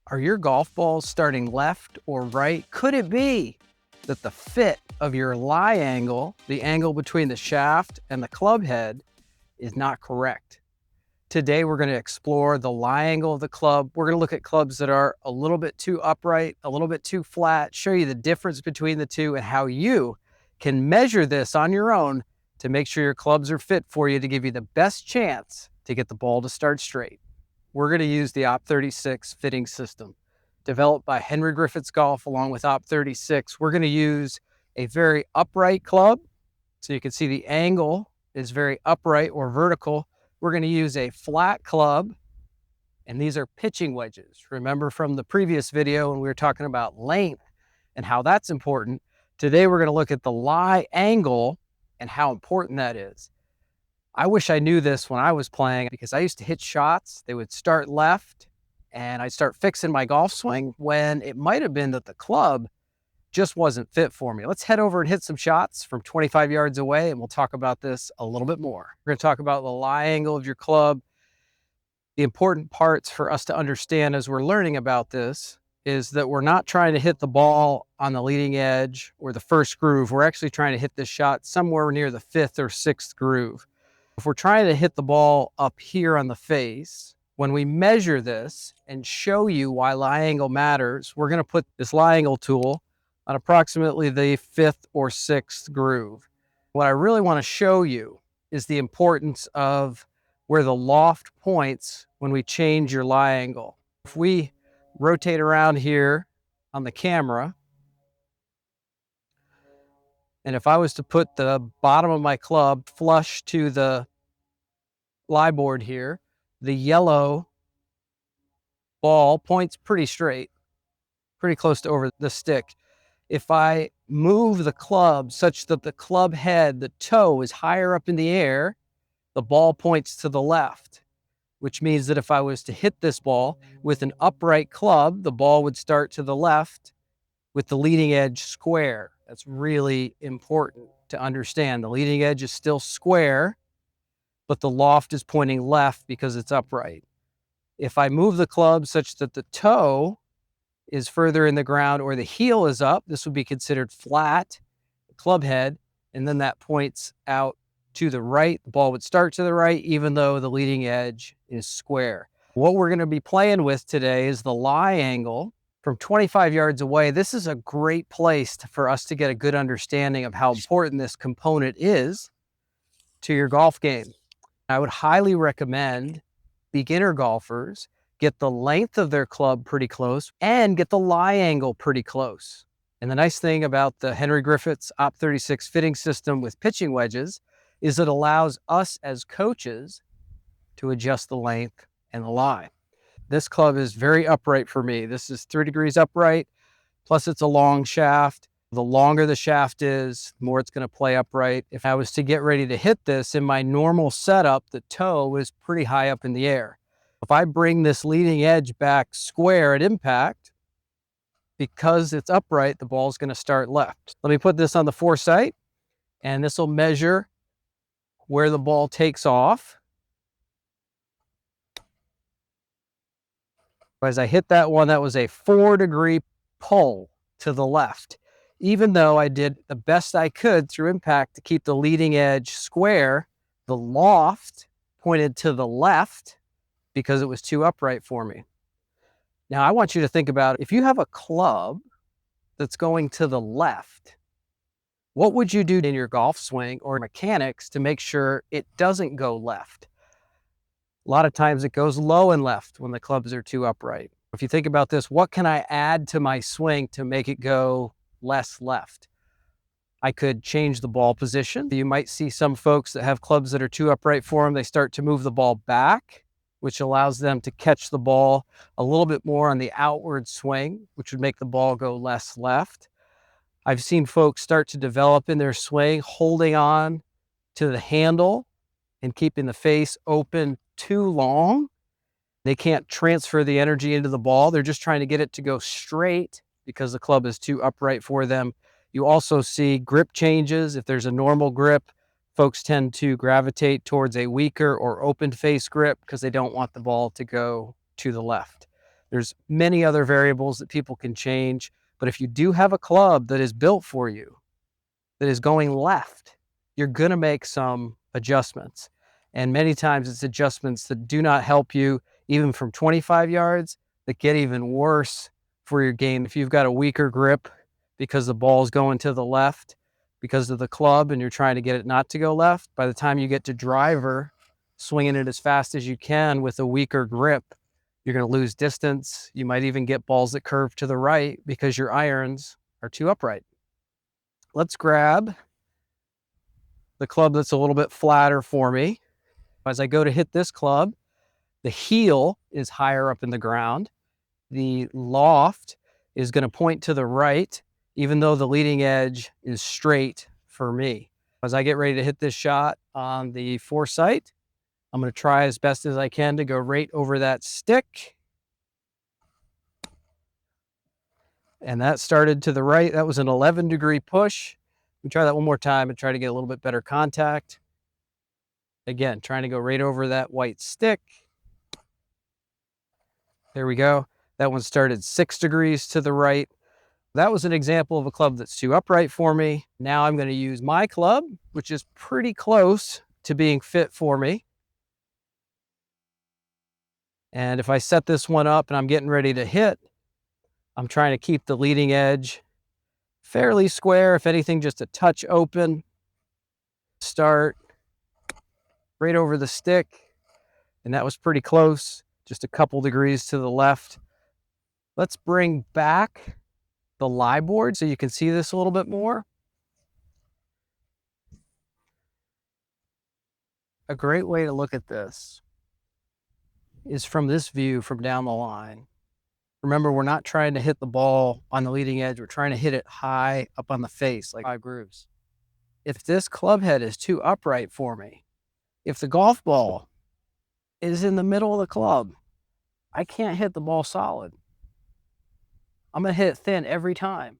Are your golf balls starting left or right? Could it be that the fit of your lie angle, the angle between the shaft and the club head, is not correct? Today, we're going to explore the lie angle of the club. We're going to look at clubs that are a little bit too upright, a little bit too flat, show you the difference between the two and how you can measure this on your own to make sure your clubs are fit for you to give you the best chance to get the ball to start straight. We're going to use the Op36 fitting system developed by Henry-Griffitts Golf along with Op36. We're going to use a very upright club. So you can see the angle is very upright or vertical. We're going to use a flat club, and these are pitching wedges. Remember from the previous video when we were talking about length and how that's important. Today we're going to look at the lie angle and how important that is. I wish I knew this when I was playing because I used to hit shots. They would start left and I'd start fixing my golf swing when it might have been that the club just wasn't fit for me. Let's head over and hit some shots from 25 yards away and we'll talk about this a little bit more. We're going to talk about the lie angle of your club. The important parts for us to understand as we're learning about this is that we're not trying to hit the ball on the leading edge or the first groove. We're actually trying to hit this shot somewhere near the 5th or 6th groove. If we're trying to hit the ball up here on the face, when we measure this and show you why lie angle matters, we're going to put this lie angle tool on approximately the 5th or 6th groove. What I really want to show you is the importance of where the loft points when we change your lie angle. If we rotate around here on the camera, and if I was to put the bottom of my club flush to the lie board here, the yellow ball points pretty straight, pretty close to over the stick. If I move the club such that the club head, the toe is higher up in the air, the ball points to the left, which means that if I was to hit this ball with an upright club, the ball would start to the left with the leading edge square. That's really important to understand. The leading edge is still square, but the loft is pointing left because it's upright. If I move the club such that the toe is further in the ground or the heel is up, this would be considered flat, club head, and then that points out to the right. The ball would start to the right, even though the leading edge is square. What we're going to be playing with today is the lie angle from 25 yards away. This is a great place for us to get a good understanding of how important this component is to your golf game. I would highly recommend beginner golfers get the length of their club pretty close and get the lie angle pretty close. And the nice thing about the Henry-Griffitts Op36 fitting system with pitching wedges is it allows us as coaches to adjust the length and the lie. This club is very upright for me. This is 3 degrees upright, plus it's a long shaft. The longer the shaft is, the more it's going to play upright. If I was to get ready to hit this in my normal setup, the toe is pretty high up in the air. If I bring this leading edge back square at impact, because it's upright, the ball's going to start left. Let me put this on the foresight, and this will measure where the ball takes off. As I hit that one, that was a 4-degree pull to the left. Even though I did the best I could through impact to keep the leading edge square, the loft pointed to the left because it was too upright for me. Now I want you to think about, if you have a club that's going to the left, what would you do in your golf swing or mechanics to make sure it doesn't go left? A lot of times it goes low and left when the clubs are too upright. If you think about this, what can I add to my swing to make it go less left? I could change the ball position. You might see some folks that have clubs that are too upright for them. They start to move the ball back, which allows them to catch the ball a little bit more on the outward swing, which would make the ball go less left. I've seen folks start to develop in their swing, holding on to the handle and keeping the face open too long. They can't transfer the energy into the ball. They're just trying to get it to go straight because the club is too upright for them. You also see grip changes. If there's a normal grip, folks tend to gravitate towards a weaker or open face grip because they don't want the ball to go to the left. There's many other variables that people can change, but if you do have a club that is built for you, that is going left, you're gonna make some adjustments. And many times it's adjustments that do not help you even from 25 yards, that get even worse for your game. If you've got a weaker grip because the ball's going to the left because of the club and you're trying to get it not to go left, by the time you get to driver, swinging it as fast as you can with a weaker grip, you're gonna lose distance. You might even get balls that curve to the right because your irons are too upright. Let's grab the club that's a little bit flatter for me. As I go to hit this club, the heel is higher up in the ground. The loft is going to point to the right, even though the leading edge is straight for me. As I get ready to hit this shot on the foresight, I'm going to try as best as I can to go right over that stick. And that started to the right. That was an 11-degree push. We try that one more time and try to get a little bit better contact. Again, trying to go right over that white stick. There we go. That one started 6 degrees to the right. That was an example of a club that's too upright for me. Now I'm going to use my club, which is pretty close to being fit for me. And if I set this one up and I'm getting ready to hit, I'm trying to keep the leading edge fairly square, if anything, just a touch open. Start right over the stick. And that was pretty close, just a couple degrees to the left. Let's bring back the lie board so you can see this a little bit more. A great way to look at this is from this view from down the line. Remember, we're not trying to hit the ball on the leading edge. We're trying to hit it high up on the face, like 5 grooves. If this club head is too upright for me, if the golf ball is in the middle of the club, I can't hit the ball solid. I'm going to hit it thin every time.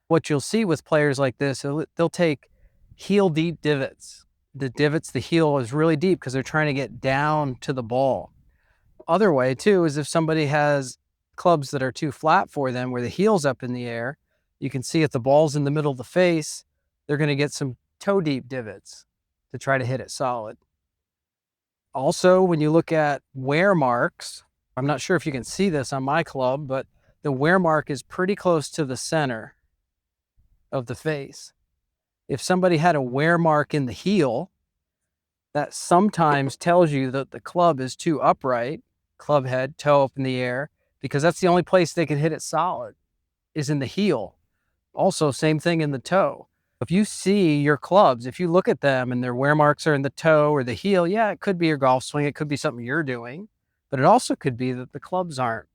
What you'll see with players like this, they'll take heel deep divots. The heel is really deep because they're trying to get down to the ball. Other way too is if somebody has clubs that are too flat for them where the heel's up in the air, you can see if the ball's in the middle of the face, they're going to get some toe deep divots to try to hit it solid. Also, when you look at wear marks, I'm not sure if you can see this on my club, but the wear mark is pretty close to the center of the face. If somebody had a wear mark in the heel, that sometimes tells you that the club is too upright, club head, toe up in the air, because that's the only place they can hit it solid, is in the heel. Also, same thing in the toe. If you see your clubs, if you look at them and their wear marks are in the toe or the heel, yeah, it could be your golf swing. It could be something you're doing, but it also could be that the clubs aren't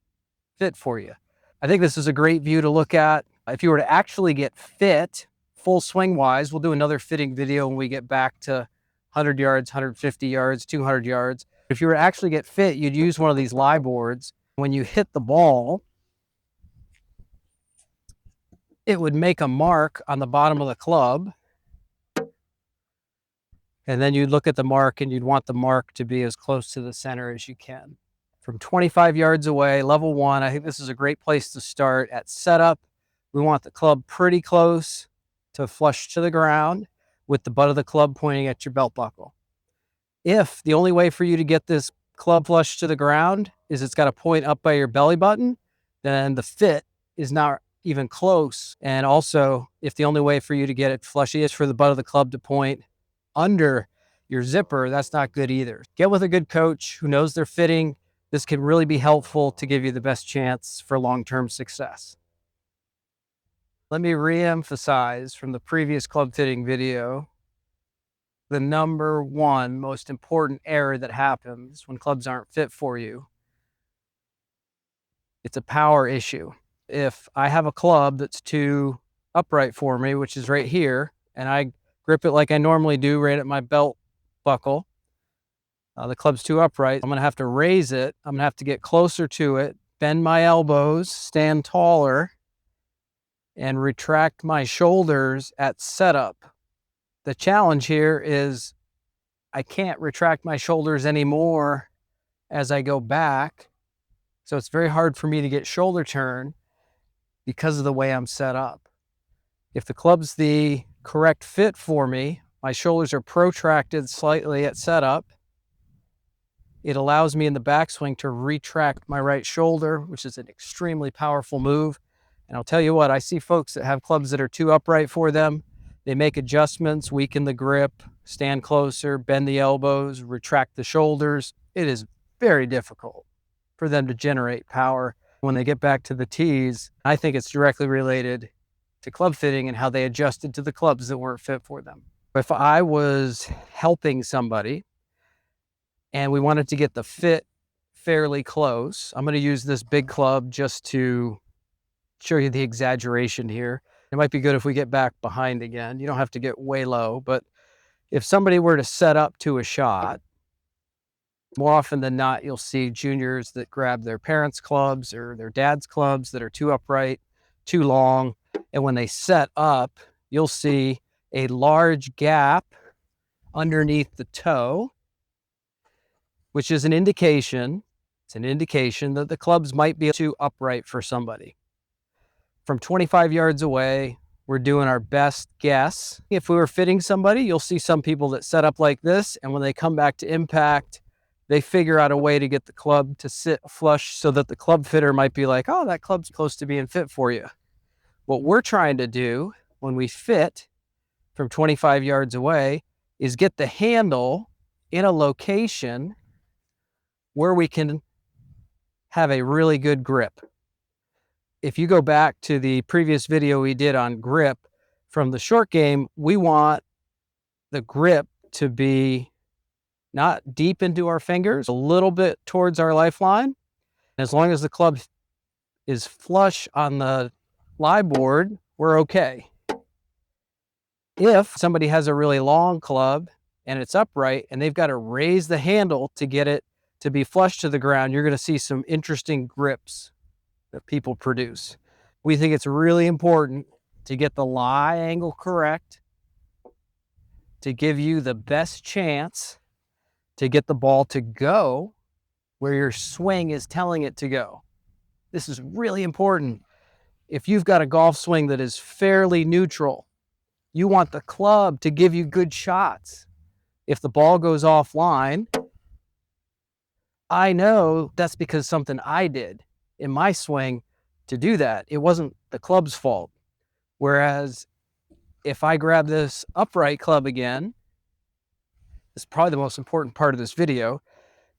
fit for you. I think this is a great view to look at. If you were to actually get fit, full swing wise, we'll do another fitting video when we get back to 100 yards, 150 yards, 200 yards. If you were to actually get fit, you'd use one of these lie boards. When you hit the ball, it would make a mark on the bottom of the club. And then you'd look at the mark and you'd want the mark to be as close to the center as you can. From 25 yards away, level 1, I think this is a great place to start at setup. We want the club pretty close to flush to the ground with the butt of the club pointing at your belt buckle. If the only way for you to get this club flush to the ground is it's got to point up by your belly button, then the fit is not even close. And also, if the only way for you to get it flushy is for the butt of the club to point under your zipper, that's not good either. Get with a good coach who knows their fitting. This can really be helpful to give you the best chance for long-term success. Let me re-emphasize from the previous club fitting video, the number one most important error that happens when clubs aren't fit for you. It's a power issue. If I have a club that's too upright for me, which is right here, and I grip it like I normally do right at my belt buckle, the club's too upright, I'm going to have to raise it. I'm going to have to get closer to it, bend my elbows, stand taller, and retract my shoulders at setup. The challenge here is I can't retract my shoulders anymore as I go back. So it's very hard for me to get shoulder turn because of the way I'm set up. If the club's the correct fit for me, my shoulders are protracted slightly at setup. It allows me in the backswing to retract my right shoulder, which is an extremely powerful move. And I'll tell you what, I see folks that have clubs that are too upright for them. They make adjustments, weaken the grip, stand closer, bend the elbows, retract the shoulders. It is very difficult for them to generate power. When they get back to the tees, I think it's directly related to club fitting and how they adjusted to the clubs that weren't fit for them. If I was helping somebody and we wanted to get the fit fairly close, I'm going to use this big club just to show you the exaggeration here. It might be good if we get back behind again. You don't have to get way low, but if somebody were to set up to a shot, more often than not, you'll see juniors that grab their parents' clubs or their dad's clubs that are too upright, too long. And when they set up, you'll see a large gap underneath the toe, which is an indication, it's an indication that the clubs might be too upright for somebody. From 25 yards away, we're doing our best guess. If we were fitting somebody, you'll see some people that set up like this, and when they come back to impact, they figure out a way to get the club to sit flush so that the club fitter might be like, oh, that club's close to being fit for you. What we're trying to do when we fit from 25 yards away is get the handle in a location where we can have a really good grip. If you go back to the previous video we did on grip from the short game, we want the grip to be not deep into our fingers, a little bit towards our lifeline. As long as the club is flush on the lie board, we're okay. If somebody has a really long club and it's upright and they've got to raise the handle to get it to be flush to the ground, you're going to see some interesting grips that people produce. We think it's really important to get the lie angle correct to give you the best chance to get the ball to go where your swing is telling it to go. This is really important. If you've got a golf swing that is fairly neutral, you want the club to give you good shots. If the ball goes offline, I know that's because something I did in my swing to do that. It wasn't the club's fault. Whereas if I grab this upright club again, this is probably the most important part of this video.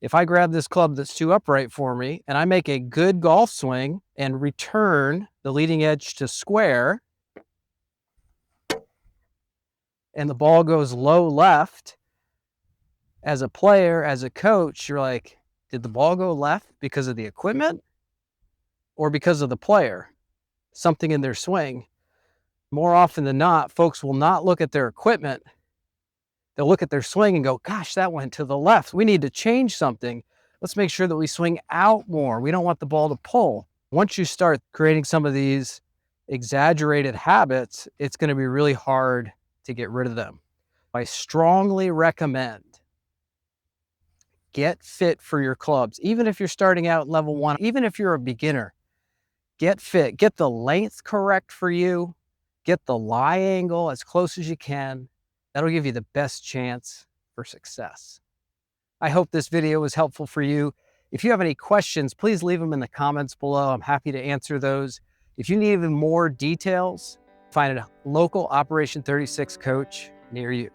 If I grab this club that's too upright for me and I make a good golf swing and return the leading edge to square and the ball goes low left, as a player, as a coach, you're like, did the ball go left because of the equipment or because of the player? Something in their swing. More often than not, folks will not look at their equipment. They'll look at their swing and go, gosh, that went to the left. We need to change something. Let's make sure that we swing out more. We don't want the ball to pull. Once you start creating some of these exaggerated habits, it's going to be really hard to get rid of them. I strongly recommend get fit for your clubs. Even if you're starting out level 1, even if you're a beginner, get fit. Get the length correct for you. Get the lie angle as close as you can. That'll give you the best chance for success. I hope this video was helpful for you. If you have any questions, please leave them in the comments below. I'm happy to answer those. If you need even more details, find a local Operation 36 coach near you.